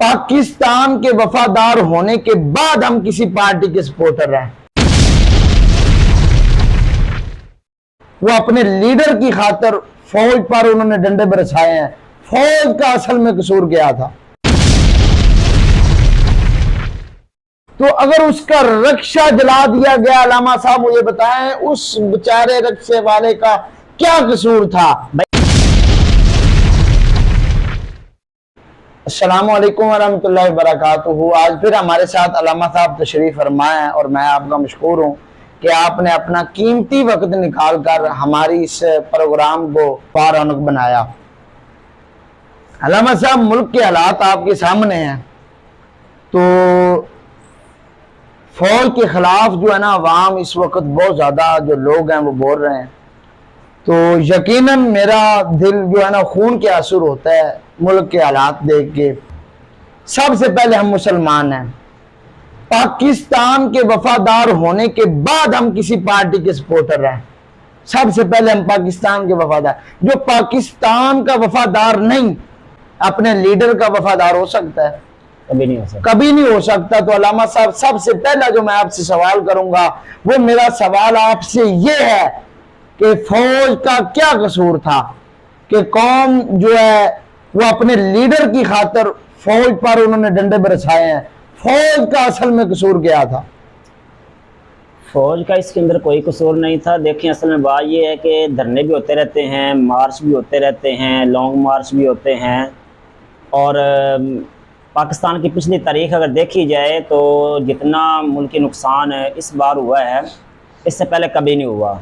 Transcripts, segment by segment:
पाकिस्तान के वफादार होने के बाद हम किसी पार्टी के सपोर्टर हैं। वो अपने लीडर की खातिर फौज पर उन्होंने डंडे बरसाए हैं। फौज का असल में कसूर क्या था? तो अगर उसका रक्षा जला दिया गया, अलामा साहब मुझे बताएं उस बेचारे रक्षे वाले का क्या कसूर था? अस्सलाम वालेकुम वरहमतुल्लाहि वबरकातुहू। आज फिर हमारे साथ अलामा साहब तशरीफ फरमाए हैं और मैं आपका मशकूर हूँ कि आपने अपना कीमती वक्त निकाल कर हमारी इस प्रोग्राम को पारौनक बनाया। अलामा साहब, मुल्क के हालात आपके सामने हैं, तो फौज के खिलाफ जो है ना अवाम इस वक्त बहुत ज़्यादा जो लोग हैं वो बोल रहे हैं, तो यकीनन मेरा दिल जो है ना खून के आंसू होता है मुल्क के हालात देख के। सबसे पहले हम मुसलमान हैं, पाकिस्तान के वफादार होने के बाद हम किसी पार्टी के सपोर्टर हैं। सबसे पहले हम पाकिस्तान के वफादार, जो पाकिस्तान का वफादार नहीं अपने लीडर का वफादार हो सकता है? कभी नहीं हो सकता, कभी नहीं हो सकता। तो अलामा साहब, सबसे पहला जो मैं आपसे सवाल करूंगा वो मेरा सवाल आपसे ये है कि फौज का क्या कसूर था कि कौम जो है वो अपने लीडर की खातिर फौज पर उन्होंने डंडे बरसाए हैं। फौज का असल में कसूर क्या था? फौज का इसके अंदर कोई कसूर नहीं था। देखिए, असल में बात ये है कि धरने भी होते रहते हैं, मार्च भी होते रहते हैं, लॉन्ग मार्च भी होते हैं, और पाकिस्तान की पिछली तारीख अगर देखी जाए तो जितना मुल्की नुकसान इस बार हुआ है इससे पहले कभी नहीं हुआ।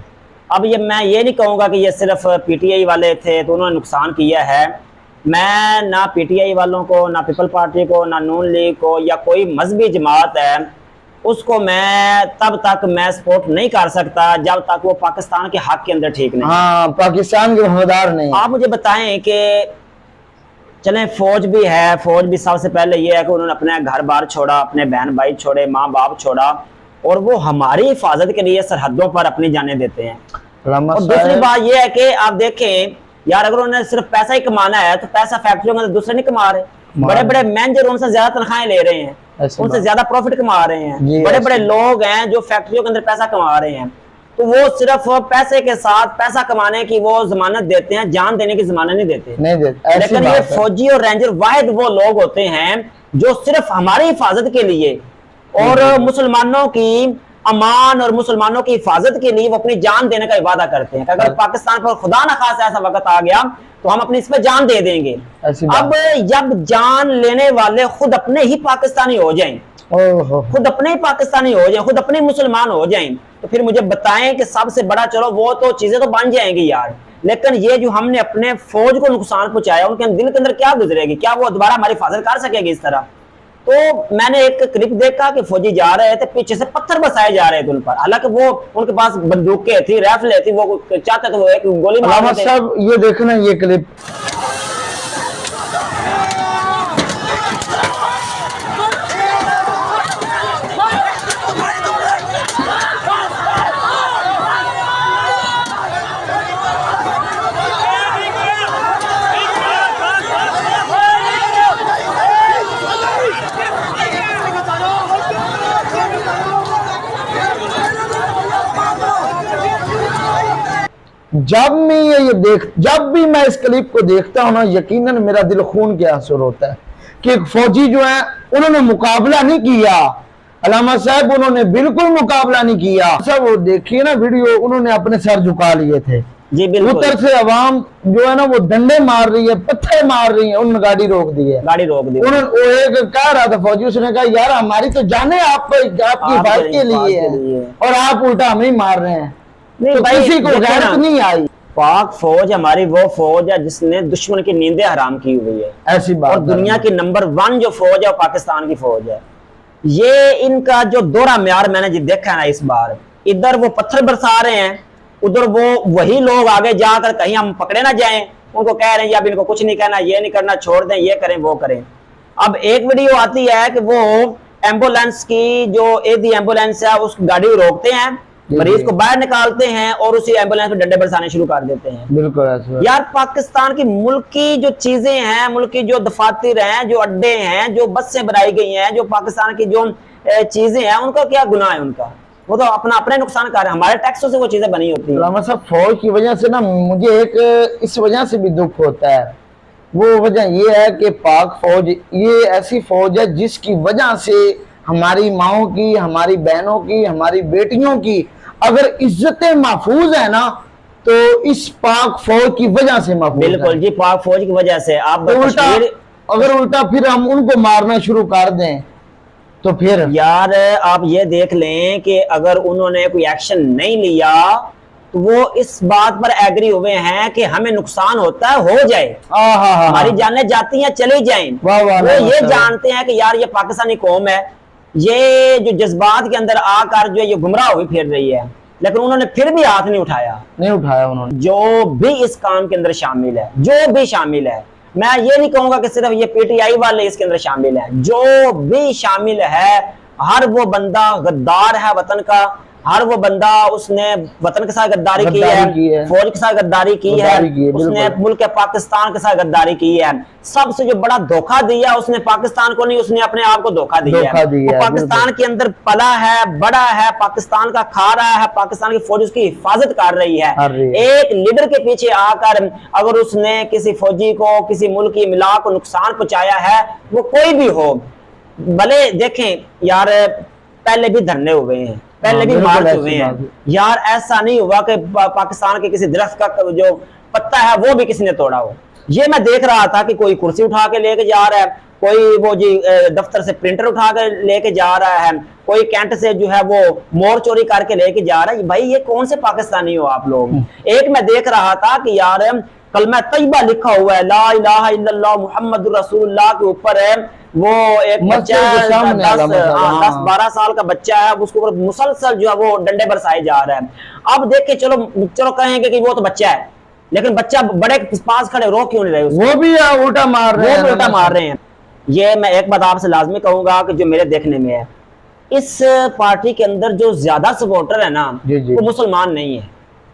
अब ये मैं ये नहीं कहूँगा कि ये सिर्फ पीटीआई वाले थे तो उन्होंने नुकसान किया है। मैं ना पीटीआई वालों को, ना पीपल पार्टी को, ना नून लीग को या कोई मजहबी जमात है उसको मैं तब तक मैं सपोर्ट नहीं कर सकता जब तक वो पाकिस्तान के हक के अंदर ठीक नहीं। हाँ, पाकिस्तान के वफादार नहीं। आप मुझे बताएं कि चलें, फौज भी है, फौज भी सबसे पहले ये है कि उन्होंने अपने घर बार छोड़ा, अपने बहन भाई छोड़े, माँ बाप छोड़ा, और वो हमारी हिफाजत के लिए सरहदों पर अपनी जानें देते हैं। और दूसरी बात ये है कि आप देखें यार, अगर उन्होंने सिर्फ पैसा ही कमाना है तो पैसा फैक्ट्रियों में दूसरे नहीं कमा रहे। बड़े बड़े मैनेजर उनसे ज्यादा तनख्वाहें ले रहे हैं, उनसे ज्यादा प्रॉफिट कमा रहे हैं। बड़े बड़े लोग हैं जो फैक्ट्रियों के अंदर पैसा कमा रहे हैं, तो वो सिर्फ पैसे के साथ पैसा कमाने की वो जमानत देते हैं, जान देने की जमानत नहीं देते। लेकिन ये फौजी और रेंजर वाहिद वो लोग होते हैं जो सिर्फ हमारी हिफाजत के लिए और मुसलमानों की अमान और मुसलमानों की हिफाजत के लिए वो अपनी जान देने का वादा करते हैं कि अगर पाकिस्तान पर खुदा न खासा ऐसा वक्त आ गया तो हम अपनी इस पर जान दे देंगे। अब जब जान लेने वाले खुद अपने ही पाकिस्तानी हो जाएं, खुद अपने ही पाकिस्तानी हो जाएं, खुद अपने मुसलमान हो जाएं, तो फिर मुझे बताएं कि सबसे बड़ा, चलो वो तो चीजें तो बन जाएंगी यार, लेकिन ये जो हमने अपने फौज को नुकसान पहुंचाया उनके दिल के अंदर क्या गुजरेगी? क्या वो दोबारा हमारी हिफाजत कर सकेगी इस तरह? तो मैंने एक क्लिप देखा कि फौजी जा रहे थे, पीछे से पत्थर बरसाए जा रहे थे उन पर, हालांकि वो उनके पास बंदूकें थी, राइफलें थी, वो चाहते थे वो एक गोली मार देते। साहब, ये देखना ये क्लिप। जब भी मैं इस क्लिप को देखता हूं ना, यकीनन मेरा दिल खून के आंसू होता है कि एक फौजी जो है उन्होंने मुकाबला नहीं किया। अलामा साहब, उन्होंने बिल्कुल मुकाबला नहीं किया। सब वो देखिए ना वीडियो, उन्होंने अपने सर झुका लिए थे जी। बिल्कुल, उधर से अवाम जो है ना वो डंडे मार रही है, पत्थर मार रही है, उन्होंने गाड़ी रोक दी है। उन्होंने वो एक कह रहा था फौजी, उसने कहा यार हमारी तो जाने आपकी हिफाजत के लिए है और आप उल्टा हमें मार रहे हैं। नहीं, तो किसी को गैरत नहीं आई। पाक फौज हमारी वो फौज है जिसने दुश्मन की नींदें हराम की हुई है, ऐसी बात। और दुनिया की नंबर 1 जो फौज है वो पाकिस्तान की फौज है। ये इनका जो दोहरा म्यार मैंने जो देखा है ना इस बार, इधर वो पत्थर बरसा रहे हैं, उधर वो वही लोग आगे जाकर कहीं हम पकड़े ना जाएं उनको कह रहे हैं अब इनको कुछ नहीं कहना, ये नहीं करना, छोड़ दें, ये करें वो करें। अब एक वीडियो आती है कि वो एम्बुलेंस की जो एदी एम्बुलेंस है उस गाड़ी रोकते हैं मरीज को बाहर निकालते हैं और उसी एम्बुलेंस में डंडे बरसाने शुरू कर देते हैं। बिल्कुल ऐसा। यार पाकिस्तान की मुल्क की जो चीजें हैं, मुल्क की जो दफातर हैं, जो अड्डे हैं, जो बसें बनाई गई हैं, जो पाकिस्तान की जो चीजें हैं, उनका क्या गुनाह है? उनका वो तो अपना अपने नुकसान कर रहे हैं, हमारे टैक्सों से वो चीजें बनी होती हैं। अल्लामा साहब फौज की वजह से ना मुझे एक इस वजह से भी दुख होता है, वो वजह ये है कि पाक फौज ये ऐसी फौज है जिसकी वजह से हमारी माओं की, हमारी बहनों की, हमारी बेटियों की अगर इज्जतें महफूज है ना तो इस पाक फौज की वजह से महफूज बिल्कुल जी, पाक फौज की वजह से। आप तो अगर उल्टा फिर हम उनको मारना शुरू कर दें तो फिर यार आप ये देख लें कि अगर उन्होंने कोई एक्शन नहीं लिया तो वो इस बात पर एग्री हुए हैं कि हमें नुकसान होता है, हो जाए, हमारी जानें जाती हैं चली जाएं। वो ये जानते हैं कि यार ये पाकिस्तानी कौम है, ये जो जज्बात के अंदर आकर जो ये गुमराह हुई फिर रही है, लेकिन उन्होंने फिर भी हाथ नहीं उठाया उन्होंने। जो भी इस काम के अंदर शामिल है, जो भी शामिल है, मैं ये नहीं कहूंगा कि सिर्फ ये पीटीआई वाले इसके अंदर शामिल है, जो भी शामिल है, हर वो बंदा गद्दार है वतन का, हर वो बंदा उसने वतन के साथ गद्दारी की है, फौज के साथ गद्दारी की है, उसने मुल्क पाकिस्तान के साथ गद्दारी की है। सबसे जो बड़ा धोखा दिया उसने पाकिस्तान को नहीं, उसने अपने आप को धोखा दिया है। वो पाकिस्तान के अंदर पला है, बड़ा है, पाकिस्तान का खा रहा है, पाकिस्तान की फौज उसकी हिफाजत कर रही है। एक लीडर के पीछे आकर अगर उसने किसी फौजी को, किसी मुल्क की मिला को नुकसान पहुंचाया है, वो कोई भी हो, भले देखें यार पहले भी धरने हुए हैं, पहले भी मार्च हुए हैं यार, ऐसा नहीं हुआ कि पाकिस्तान के किसी दरख्त का जो पत्ता है वो भी किसी ने तोड़ा हो। ये मैं देख रहा था कि कोई कुर्सी उठा के लेके जा रहा है, कोई वो जी दफ्तर से प्रिंटर उठा के लेके जा रहा है, कोई कैंट से जो है वो मोर चोरी करके लेके जा रहा है। भाई ये कौन से पाकिस्तानी हो आप लोग? एक मैं देख रहा था कि यार कलमा तैयबा लिखा हुआ है, ला इलाहा इल्लल्लाह मुहम्मदुर रसूलुल्लाह के ऊपर है, वो एक बच्चा 10-12 साल का बच्चा है, उसके ऊपर मुसलसल जो है वो डंडे बरसाए जा रहा है। अब देख के चलो कहेंगे कि वो तो बच्चा है, लेकिन बच्चा बड़े पास खड़े रो क्यों नहीं रहे? वो भी उल्टा मार रहे हैं। ये मैं एक बात आपसे लाजमी कहूंगा कि जो मेरे देखने में है, इस पार्टी के अंदर जो ज्यादा सपोर्टर है ना, वो मुसलमान नहीं है,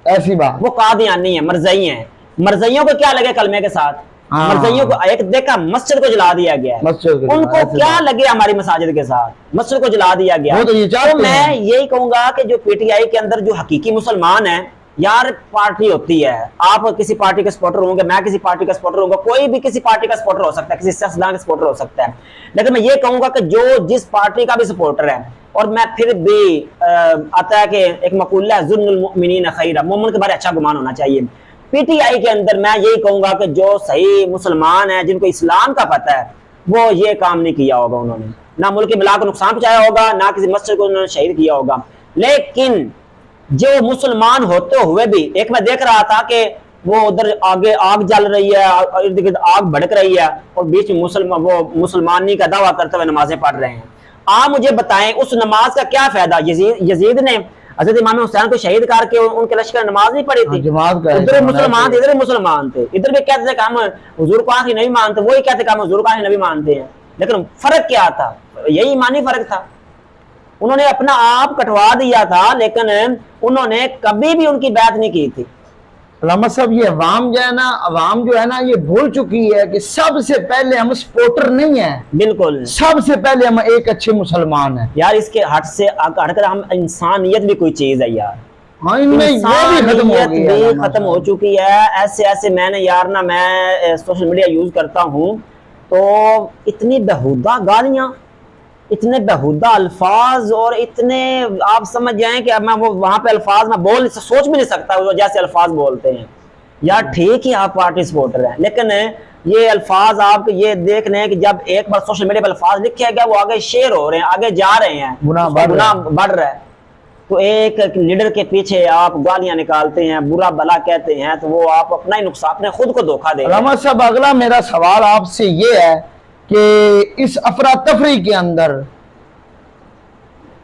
ऐसी बात, वो कादियानी है, मरज़ई है। मरज़इयों को क्या लगे कलमे के साथ? मरज़इयों को एक देखा मस्जिद को जला दिया गया, उनको क्या लगे हमारी मसाजिद के साथ? मस्जिद को जला दिया गया। तो मैं यही कहूंगा कि जो पीटीआई के अंदर जो हकीकी मुसलमान है, यार पार्टी होती है, आप किसी पार्टी के सपोर्टर होंगे, मैं किसी पार्टी का सपोर्टर होगा, कोई भी किसी पार्टी का सपोर्टर हो सकता है, किसी सियासतदान का सपोर्टर हो सकता है, लेकिन मैं ये कहूंगा कि जो जिस पार्टी का भी सपोर्टर है, और मैं फिर भी आता है कि एक मक़ूला है ज़ुन्नुल मुमिनीन खैरा, मोमिन के बारे अच्छा गुमान होना चाहिए। पीटीआई के अंदर मैं यही कहूंगा कि जो सही मुसलमान है, जिनको इस्लाम का पता है, वो ये काम नहीं किया होगा। उन्होंने ना मुल्क की मिला को नुकसान पहुंचाया होगा, ना किसी मस्जिद को उन्होंने शहीद किया होगा। लेकिन जो मुसलमान होते हुए भी, एक मैं देख रहा था कि वो उधर आगे आग जल रही है, इर्द गिर्द आग भड़क रही है, और बीच में मुसलमानी का दावा करते हुए नमाजें पढ़ रहे हैं। आप मुझे बताएं उस नमाज का क्या फायदा? यजीद ने हज़रत इमाम हुसैन को शहीद करके उनके लश्कर नमाज नहीं पढ़ी थी? इधर मुसलमान थे, इधर मुसलमान थे, इधर भी कहते थे कि हम हुजूर को आखिरी नबी मानते, वही कहते कि हम हुजूर को आखिरी नबी मानते हैं। लेकिन फर्क क्या था? यही ईमानी फर्क था। उन्होंने अपना आप कटवा दिया था, लेकिन उन्होंने कभी भी उनकी बात नहीं की थी। अल्लामा साहब ये अवाम जो है ना, अवाम जो है ना, ये भूल चुकी है कि सबसे पहले हम सपोर्टर नहीं है, बिल्कुल सबसे पहले हम एक अच्छे मुसलमान हैं यार। इसके हटकर हम इंसानियत भी कोई चीज है यार। हाँ, इनमें इंसानियत भी खत्म हो चुकी है। ऐसे मैंने यार ना, मैं सोशल मीडिया यूज करता हूँ, तो इतनी बेहुदा गालियां, इतने बेहुदा अल्फाज, और इतने आप समझ जाएं कि अब मैं वो वहां पे अल्फाज मैं सोच भी नहीं सकता वो जैसे अल्फाज बोलते हैं यार। ठीक है आप पार्टी सपोर्टर हैं, लेकिन ये अल्फाज आप ये देख रहे हैं कि जब एक बार सोशल मीडिया पर अल्फाज लिखे गया, वो आगे शेयर हो रहे हैं, आगे जा रहे हैं, गुनाह बढ़ रहा है। तो एक लीडर के पीछे आप गालियां निकालते हैं, बुरा भला कहते हैं, तो वो आप अपना ही नुकसान, अपने खुद को धोखा दे रहे हैं। साहब अगला मेरा सवाल आपसे ये है कि इस अफरा तफरी के अंदर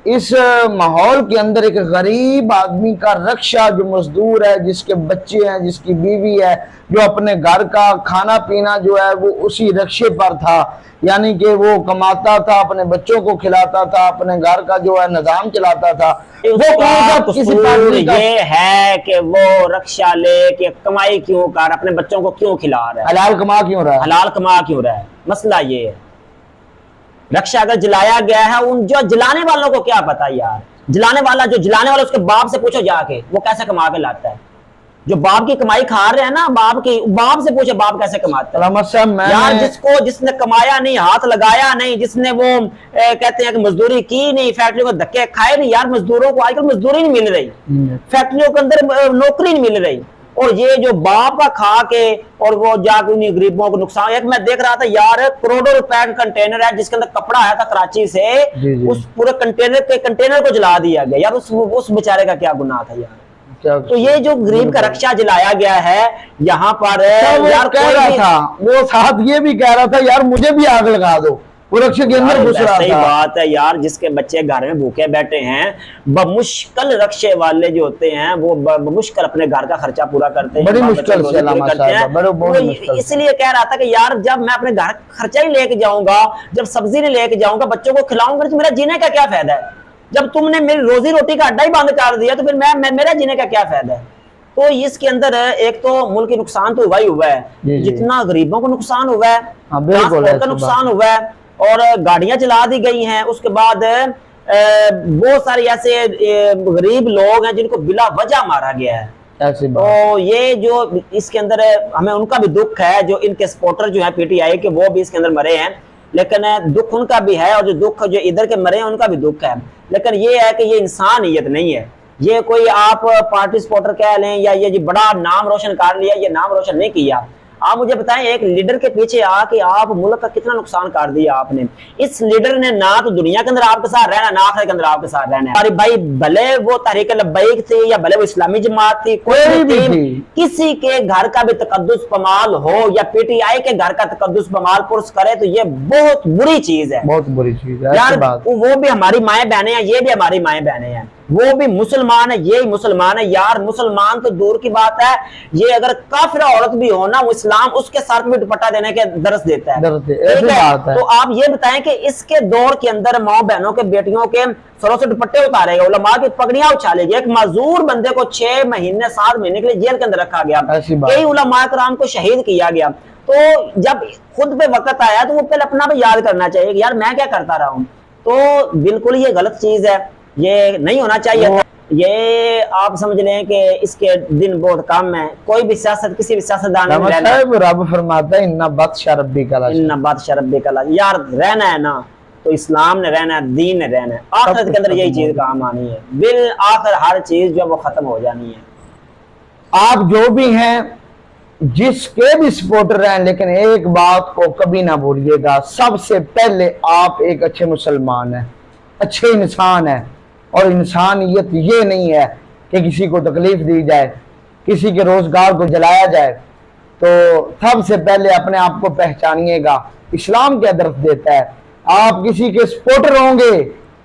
इस माहौल के अंदर एक गरीब आदमी का रक्षा, जो मजदूर है, जिसके बच्चे हैं, जिसकी बीवी है, जो अपने घर का खाना पीना जो है वो उसी रक्षे पर था, यानी कि वो कमाता था, अपने बच्चों को खिलाता था, अपने घर का जो है निजाम चलाता था, वो किसी पार्टी का ये है कि वो रक्षा ले के कमाई क्यों कर, अपने बच्चों को क्यों खिला रहा है, हलाल कमा क्यों रहा है? हलाल कमा क्यों रहा है? मसला ये है। रक्षा अगर जलाया गया है, उन जो जलाने वालों को क्या पता यार, जलाने वाला उसके बाप से पूछो जाके वो कैसे कमा के लाता है। जो बाप की कमाई खा रहे हैं ना, बाप से पूछे बाप कैसे कमाता है यार। जिसने कमाया नहीं, हाथ लगाया नहीं, जिसने वो कहते हैं कि मजदूरी की नहीं, फैक्ट्रियों को धक्के खाए नहीं यार, मजदूरों को आजकल मजदूरी नहीं मिल रही, फैक्ट्रियों के अंदर नौकरी नहीं मिल रही, और ये जो बाप का खा के और वो जाके उन्हीं गरीबों को नुकसान। एक मैं देख रहा था यार, करोड़ों रुपए का कंटेनर है जिसके अंदर कपड़ा आया था कराची से, उस पूरे कंटेनर को जला दिया गया यार। उस बेचारे का क्या गुनाह था यार। तो ये जो गरीब का रक्षा जलाया गया है यहाँ पर यार, कह रहा था वो साथ ये भी कह रहा था यार मुझे भी आग लगा दो, वो रक्षा के अंदर घुस रहा था। सही बात है यार, जिसके बच्चे घर में भूखे बैठे हैं, बमुश्किल रक्षे वाले जो होते हैं वो बमुश्किल अपने घर का खर्चा पूरा करते हैं, बड़ी मुश्किल से करते हैं। इसलिए कह रहा था कि यार जब मैं अपने घर खर्चा ही लेके जाऊंगा, जब सब्जी नहीं लेके जाऊंगा, बच्चों को खिलाऊंगा, तो मेरा जीने का क्या फायदा है? जब तुमने मेरी रोजी रोटी का अड्डा ही बंद कर दिया तो फिर मेरा जीने का क्या फायदा है? तो इसके अंदर एक तो मुल्क की नुकसान तो हुआ ही हुआ है, जितना गरीबों को नुकसान हुआ है, ट्रांसपोर्ट का नुकसान हुआ है, और गाड़ियां जला दी गई हैं। उसके बाद बहुत सारे ऐसे गरीब लोग हैं जिनको बिला वजह मारा गया है। तो ये जो इसके अंदर हमें उनका भी दुख है, जो इनके सपोर्टर जो है पीटीआई के, वो भी इसके अंदर मरे हैं, लेकिन दुख उनका भी है, और जो दुख जो इधर के मरे हैं उनका भी दुख है। लेकिन ये है कि ये इंसानियत नहीं है, ये कोई आप पार्टी सपोर्टर कह लें या ये जो बड़ा नाम रोशन कर लिया, ये नाम रोशन नहीं किया। आप मुझे बताएं, एक लीडर के पीछे आके आप मुल्क का कितना नुकसान कर दिया आपने। इस लीडर ने ना तो दुनिया के अंदर आपके साथ रहना, ना आखिरत के अंदर आपके साथ रहना है। भाई भले वो तहरीक लब्बैक थी या भले वो इस्लामी जमात थी, कोई भी किसी के घर का भी तकद्दुस पमाल हो या पीटीआई के घर का तकद्दुस पमाल पुरुष करे तो ये बहुत बुरी चीज है, बहुत बुरी चीज है यार। वो भी हमारी माएं बहनें हैं, ये भी हमारी माएं बहनें हैं, वो भी मुसलमान है, ये मुसलमान है यार। मुसलमान तो दूर की बात है, ये अगर काफिर औरत भी हो ना, वो इस्लाम उसके साथ भी दुपट्टा देने के दरस देता है। तो आप ये बताएं कि इसके दौर के अंदर माँ बहनों के बेटियों के सरों से दुपट्टे उतारेगा, उलमा की पगड़ियां उछालेगी। एक माजूर बंदे को 6 महीने 7 महीने के लिए जेल के अंदर रखा गया, कई उलमा कराम को शहीद किया गया। तो जब खुद पे वक्त आया तो वो पहले अपना भी याद करना चाहिए कि यार मैं क्या करता रहा हूं। तो बिल्कुल ये गलत चीज है, ये नहीं होना चाहिए। ये आप समझ लें कि इसके दिन बहुत कम है। कोई भी सियासत, किसी भी सियासतदान रब फरमाता है इन्ना बादशाह रब्बी कला, इन्ना बादशाह रब्बी कला। यार रहना है ना तो इस्लाम ने रहना है, दीन ने रहना है, आखिरत के अंदर यही चीज काम आनी है। बिल आखिर हर चीज जो वो खत्म हो जानी है। आप जो भी हैं, जिसके भी सपोर्टर हैं, लेकिन एक बात को कभी ना भूलिएगा, सबसे पहले आप एक अच्छे मुसलमान हैं, अच्छे इंसान हैं। और इंसानियत ये नहीं है कि किसी को तकलीफ दी जाए, किसी के रोजगार को जलाया जाए। तो सबसे पहले अपने आप को पहचानिएगा, इस्लाम क्या तरफ देता है। आप किसी के सपोर्टर होंगे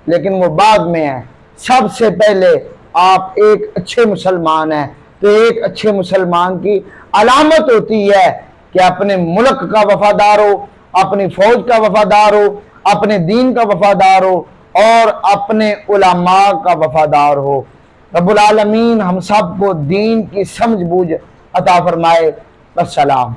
लेकिन वो बाद में है, सबसे पहले आप एक अच्छे मुसलमान हैं। तो एक अच्छे मुसलमान की अलामत होती है कि अपने मुल्क का वफादार हो, अपनी फौज का वफादार हो, अपने दीन का वफादार हो और अपने उलमा का वफादार हो। रब्बुल आलमीन हम सब को दीन की समझ बूझ अता फरमाए। अस्सलाम।